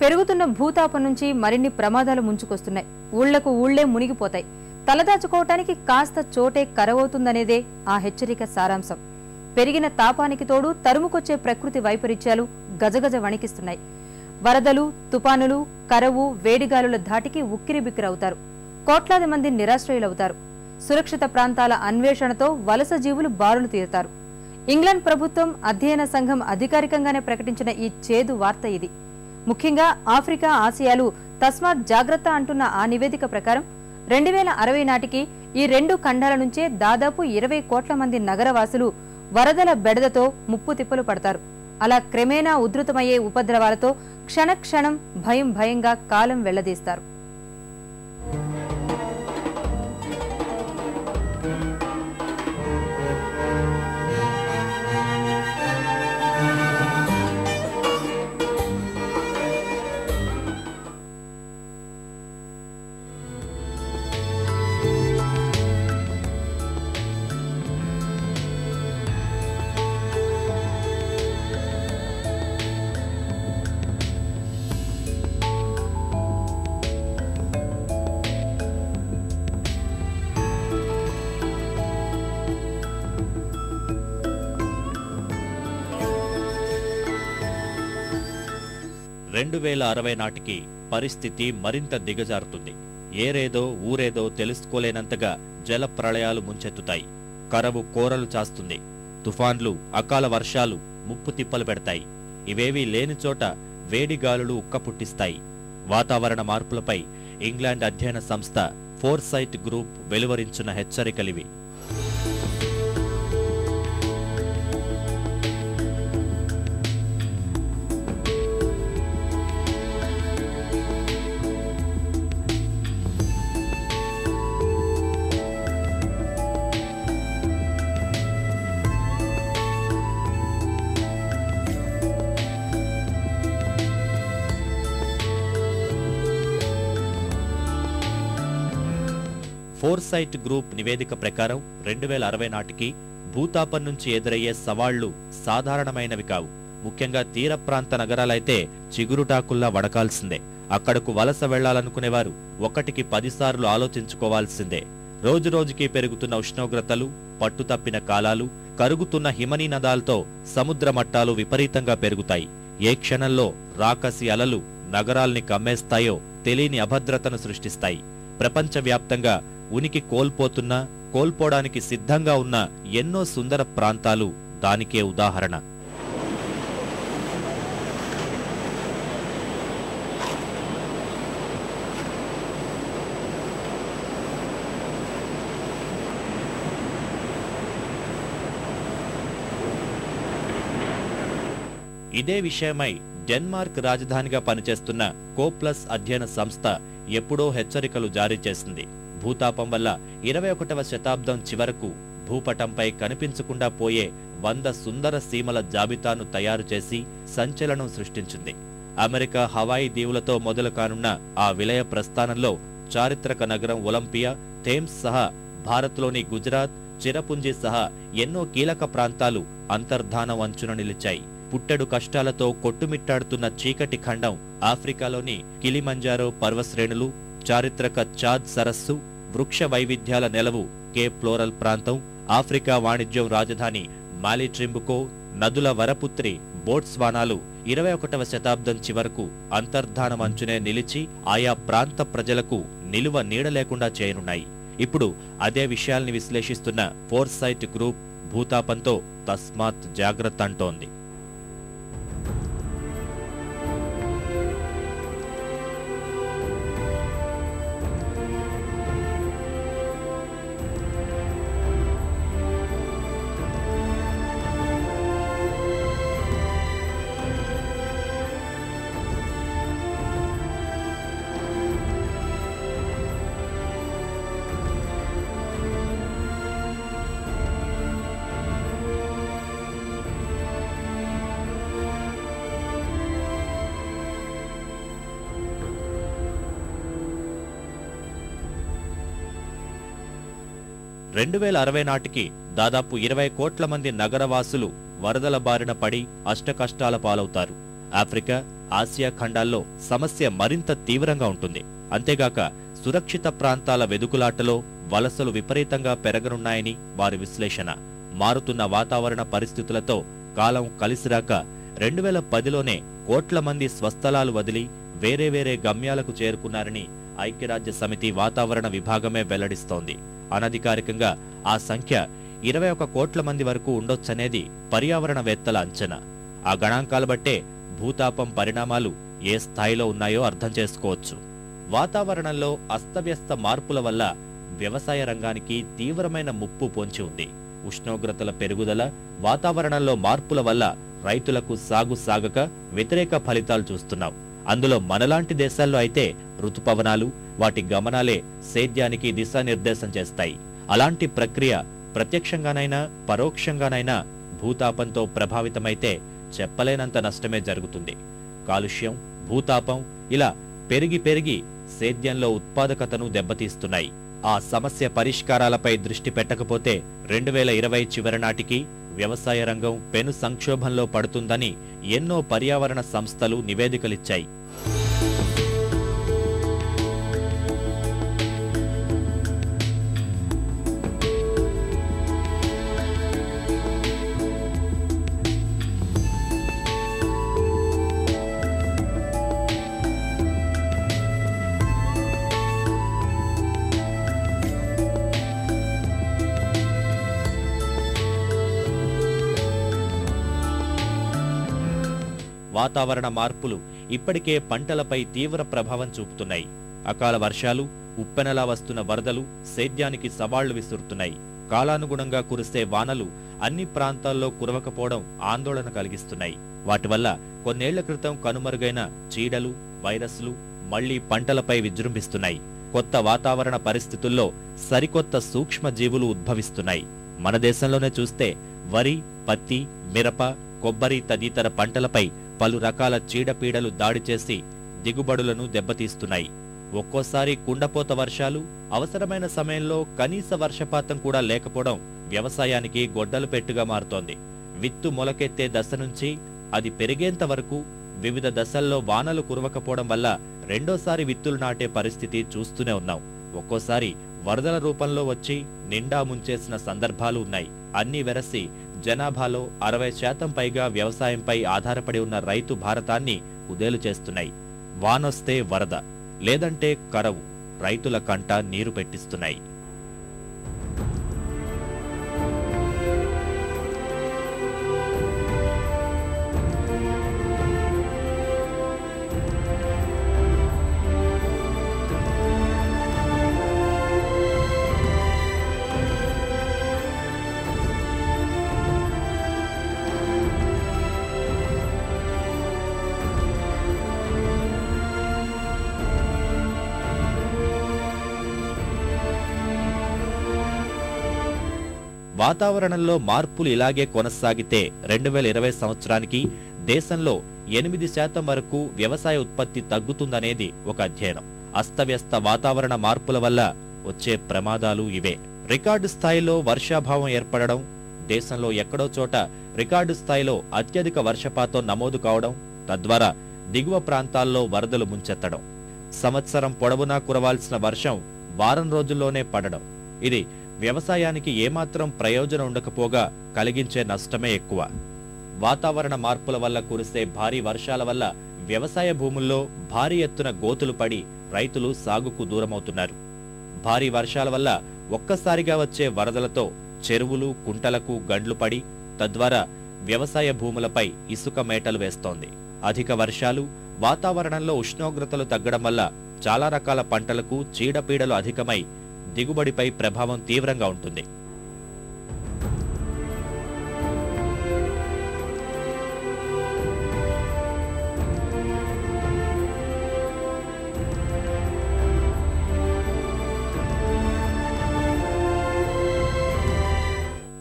పెరుగుతున్న భూతాపం నుంచి మరిన్ని ప్రమాదాలు ముంచుకొస్తున్నాయి. ఊళ్లకు ఊళ్లే మునిగిపోతాయి. తలదాచుకోవటానికి కాస్త చోటే కరవవుతుందనేదే ఆ హెచ్చరిక సారాంశం. పెరిగిన తాపానికి తోడు తరుముకొచ్చే ప్రకృతి వైపరీత్యాలు గజగజ వణికిస్తున్నాయి. వరదలు, తుపానులు, కరవు, వేడిగాలుల ధాటికి ఉక్కిరిబిక్కిరవుతారు. కోట్లాది మంది నిరాశ్రయులవుతారు. సురక్షిత ప్రాంతాల అన్వేషణతో వలస జీవులు బారులు తీరుతారు. ఇంగ్లాండ్ ప్రభుత్వం అధ్యయన సంఘం అధికారికంగానే ప్రకటించిన ఈ చేదు వార్త ఇది. ముఖ్యంగా ఆఫ్రికా, ఆసియాలు తస్మాత్ జాగ్రత్త అంటున్న ఆ నివేదిక ప్రకారం 2060 నాటికి ఈ రెండు ఖండాల నుంచే దాదాపు 20 కోట్ల మంది నగరవాసులు వరదల బెడదతో ముప్పు తిప్పలు పడతారు. అలా క్రమేణా ఉధృతమయ్యే ఉపద్రవాలతో క్షణక్షణం భయంగా కాలం వెళ్లదీస్తారు. నాటికి పరిస్థితి మరింత దిగజారుతుంది. ఏరేదో ఊరేదో తెలుసుకోలేనంతగా జల ప్రళయాలు ముంచెత్తుతాయి. కరవు కోరలు చాస్తుంది. తుఫాన్లు, అకాల వర్షాలు ముప్పు తిప్పలు పెడతాయి. ఇవేవీ లేని చోట వేడిగాలులు ఉక్కపుట్టిస్తాయి. వాతావరణ మార్పులపై ఇంగ్లాండ్ అధ్యయన సంస్థ ఫోర్సైట్ గ్రూప్ వెలువరించిన హెచ్చరికలివి. ఫోర్సైట్ గ్రూప్ నివేదిక ప్రకారం 2060 నాటికి భూతాపం నుంచి ఎదురయ్యే సవాళ్లు సాధారణమైనవి కావు. ముఖ్యంగా తీర ప్రాంత నగరాలైతే చిగురుటాకుల్లా వడకాల్సిందే. అక్కడకు వలస వెళ్లాలనుకునేవారు 1కి 10 సార్లు ఆలోచించుకోవాల్సిందే. రోజురోజుకి పెరుగుతున్న ఉష్ణోగ్రతలు, పట్టుతప్పిన కాలాలు, కరుగుతున్న హిమనీ నదాలతో సముద్ర మట్టాలు విపరీతంగా పెరుగుతాయి. ఏ క్షణంలో రాకసి అలలు నగరాల్ని కమ్మేస్తాయో తెలియని అభద్రతను సృష్టిస్తాయి. ప్రపంచవ్యాప్తంగా ఉనికి కోల్పోవడానికి సిద్ధంగా ఉన్న ఎన్నో సుందర ప్రాంతాలు దానికే ఉదాహరణ. ఇదే విషయమై డెన్మార్క్ రాజధానిగా పనిచేస్తున్న కోప్లస్ అధ్యయన సంస్థ ఎప్పుడో హెచ్చరికలు జారీ చేసింది. భూతాపం వల్ల 21వ శతాబ్దం చివరకు భూపటంపై కనిపించకుండా పోయే 100 సుందర సీమల జాబితాను తయారు చేసి సంచలనం సృష్టించింది. అమెరికా హవాయి దీవులతో మొదలు కానున్న ఆ విలయ ప్రస్థానంలో చారిత్రక నగరం ఒలింపియా, థేమ్స్ సహా భారత్లోని గుజరాత్, చిరపుంజి సహా ఎన్నో కీలక ప్రాంతాలు అంతర్ధానం అంచున నిలిచాయి. పుట్టెడు కష్టాలతో కొట్టుమిట్టాడుతున్న చీకటి ఖండం ఆఫ్రికాలోని కిలిమంజారో పర్వశ్రేణులు, చారిత్రక చాద్ సరస్సు, వృక్ష వైవిధ్యాల నెలవు కేప్ ఫ్లోరల్ ప్రాంతం, ఆఫ్రికా వాణిజ్యం రాజధాని మాలిట్రింబుకో, నదుల వరపుత్రి బోట్స్వానాలు 21వ శతాబ్దం చివరకు అంతర్ధానం అంచునే నిలిచి ఆయా ప్రాంత ప్రజలకు నిలువ నీడ లేకుండా చేయనున్నాయి. ఇప్పుడు అదే విషయాల్ని విశ్లేషిస్తున్న ఫోర్సైట్ గ్రూప్ భూతాపంతో తస్మాత్ జాగ్రత్త అంటోంది. నాటికి దాదాపు 20 కోట్ల మంది నగరవాసులు వరదల బారిన పడి అష్టకష్టాల పాలవుతారు. ఆఫ్రికా, ఆసియా ఖండాల్లో సమస్య మరింత తీవ్రంగా ఉంటుంది. అంతేగాక సురక్షిత ప్రాంతాల వెదుకులాటలో వలసలు విపరీతంగా పెరగనున్నాయని వారి విశ్లేషణ. మారుతున్న వాతావరణ పరిస్థితులతో కాలం కలిసిరాక 2010లోనే కోట్ల మంది స్వస్థలాలు వదిలి వేరే వేరే గమ్యాలకు చేరుకున్నారని ఐక్యరాజ్య సమితి వాతావరణ విభాగమే వెల్లడిస్తోంది. అనధికారికంగా ఆ సంఖ్య 21 కోట్ల మంది వరకు ఉండొచ్చనేది పర్యావరణవేత్తల అంచనా. ఆ గణాంకాలు బట్టే భూతాపం పరిణామాలు ఏ స్థాయిలో ఉన్నాయో అర్థం చేసుకోవచ్చు. వాతావరణంలో అస్తవ్యస్త మార్పుల వల్ల వ్యవసాయ రంగానికి తీవ్రమైన ముప్పు పొంచి ఉంది. ఉష్ణోగ్రతల పెరుగుదల, వాతావరణంలో మార్పుల వల్ల రైతులకు సాగు సాగక వ్యతిరేక ఫలితాలు చూస్తున్నాం. అందులో మనలాంటి దేశాల్లో అయితే ఋతుపవనాలు, వాటి గమనాలే సేద్యానికి దిశానిర్దేశం చేస్తాయి. అలాంటి ప్రక్రియ ప్రత్యక్షంగానైనా పరోక్షంగానైనా భూతాపంతో ప్రభావితమైతే చెప్పలేనంత నష్టమే జరుగుతుంది. కాలుష్యం, భూతాపం ఇలా పెరిగి పెరిగి సేద్యంలో ఉత్పాదకతను దెబ్బతీస్తున్నాయి. ఆ సమస్య పరిష్కారాలపై దృష్టి పెట్టకపోతే 2020 చివరి నాటికి వ్యవసాయ రంగం పెను సంక్షోభంలో పడుతుందని ఎన్నో పర్యావరణ సంస్థలు నివేదికలిచ్చాయి. వాతావరణ మార్పులు ఇప్పటికే పంటలపై తీవ్ర ప్రభావం చూపుతున్నాయి. అకాల వర్షాలు, ఉప్పెనలా వస్తున్న వరదలు సేద్యానికి సవాళ్లు విసురుతున్నాయి. కాలానుగుణంగా కురిసే వానలు అన్ని ప్రాంతాల్లో కురవకపోవడం ఆందోళన కలిగిస్తున్నాయి. వాటి వల్ల కొన్నేళ్ల క్రితం కనుమరుగైన చీడలు, వైరస్లు మళ్లీ పంటలపై విజృంభిస్తున్నాయి. కొత్త వాతావరణ పరిస్థితుల్లో సరికొత్త సూక్ష్మ జీవులు ఉద్భవిస్తున్నాయి. మన దేశంలోనే చూస్తే వరి, పత్తి, మిరప, కొబ్బరి తదితర పంటలపై పలు రకాల చీడపీడలు దాడి చేసి దిగుబడులను దెబ్బతీస్తున్నాయి. ఒక్కోసారి కుండపోత వర్షాలు, అవసరమైన సమయంలో కనీస వర్షపాతం కూడా లేకపోవడం వ్యవసాయానికి గొడ్డలు పెట్టుగా మారుతోంది. విత్తు మొలకెత్తే దశ నుంచి అది పెరిగేంత వరకు వివిధ దశల్లో వానలు కురవకపోవడం వల్ల రెండోసారి విత్తులు నాటే పరిస్థితి చూస్తూనే ఉన్నాం. ఒక్కోసారి వరదల రూపంలో వచ్చి నిండా ముంచేసిన సందర్భాలు ఉన్నాయి. అన్నీ వెరసి జనాభాలో 60% పైగా వ్యవసాయంపై ఆధారపడి ఉన్న రైతు భారతాన్ని కుదేలు చేస్తున్నాయి. వానొస్తే వరద, లేదంటే కరవు రైతుల కంట నీరు పెట్టిస్తున్నాయి. వాతావరణంలో మార్పులు ఇలాగే కొనసాగితే 2020 సంవత్సరానికి దేశంలో 8% వరకు వ్యవసాయ ఉత్పత్తి తగ్గుతుందనేది ఒక అధ్యయనం. అస్తవ్యస్త వాతావరణ మార్పుల వల్ల వచ్చే ప్రమాదాలు ఇవే. రికార్డు స్థాయిలో వర్షాభావం ఏర్పడడం, దేశంలో ఎక్కడో చోట రికార్డు స్థాయిలో అత్యధిక వర్షపాతం నమోదు కావడం, తద్వారా దిగువ ప్రాంతాల్లో వరదలు ముంచెత్తడం, సంవత్సరం పొడవునా కురవాల్సిన వర్షం వారం రోజుల్లోనే పడడం, ఇది వ్యవసాయానికి ఏమాత్రం ప్రయోజనం ఉండకపోగా కలిగించే నష్టమే ఎక్కువ. వాతావరణ మార్పుల వల్ల కురిసే భారీ వర్షాల వల్ల వ్యవసాయ భూముల్లో భారీ ఎత్తున గోతులు పడి రైతులు సాగుకు దూరమవుతున్నారు. భారీ వర్షాల వల్ల ఒక్కసారిగా వచ్చే వరదలతో చెరువులు, కుంటలకు గండ్లు పడి తద్వారా వ్యవసాయ భూములపై ఇసుక మేటలు వేస్తోంది. అధిక వర్షాలు, వాతావరణంలో ఉష్ణోగ్రతలు తగ్గడం వల్ల చాలా రకాల పంటలకు చీడపీడలు అధికమై దిగుబడిపై ప్రభావం తీవ్రంగా ఉంటుంది.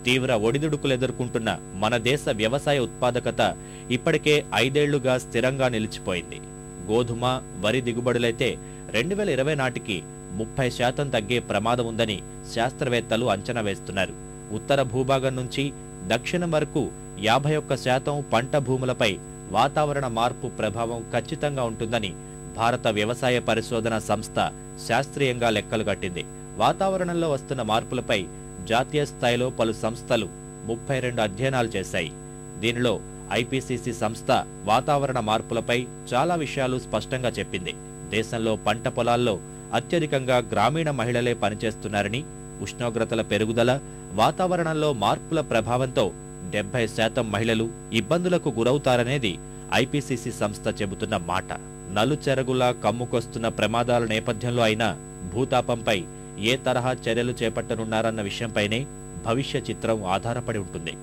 తీవ్ర ఒడిదుడుకులు ఎదుర్కొంటున్న మన దేశ వ్యవసాయ ఉత్పాదకత ఇప్పటికే 5 ఏళ్లుగా స్థిరంగా నిలిచిపోయింది. గోధుమ, వరి దిగుబడులైతే 2020 నాటికి 30% తగ్గే ప్రమాదం ఉందని శాస్త్రవేత్తలు అంచనా వేస్తున్నారు. ఉత్తర భూభాగం నుంచి దక్షిణం వరకు 51% పంట భూములపై వాతావరణ మార్పు ప్రభావం ఖచ్చితంగా ఉంటుందని భారత వ్యవసాయ పరిశోధన సంస్థ శాస్త్రీయంగా లెక్కలు కట్టింది. వాతావరణంలో వస్తున్న మార్పులపై జాతీయ స్థాయిలో పలు సంస్థలు 32 అధ్యయనాలు చేశాయి. దీనిలో ఐపీసీసీ సంస్థ వాతావరణ మార్పులపై చాలా విషయాలు స్పష్టంగా చెప్పింది. దేశంలో పంట పొలాల్లో అత్యధికంగా గ్రామీణ మహిళలే పనిచేస్తున్నారని, ఉష్ణోగ్రతల పెరుగుదల, వాతావరణంలో మార్పుల ప్రభావంతో 70% మహిళలు ఇబ్బందులకు గురవుతారనేది ఐపీసీసీ సంస్థ చెబుతున్న మాట. నలుచెరగులా కమ్ముకొస్తున్న ప్రమాదాల నేపథ్యంలో అయినా భూతాపంపై ఏ తరహా చర్యలు చేపట్టనున్నారన్న విషయంపైనే భవిష్య చిత్రం ఆధారపడి ఉంటుంది.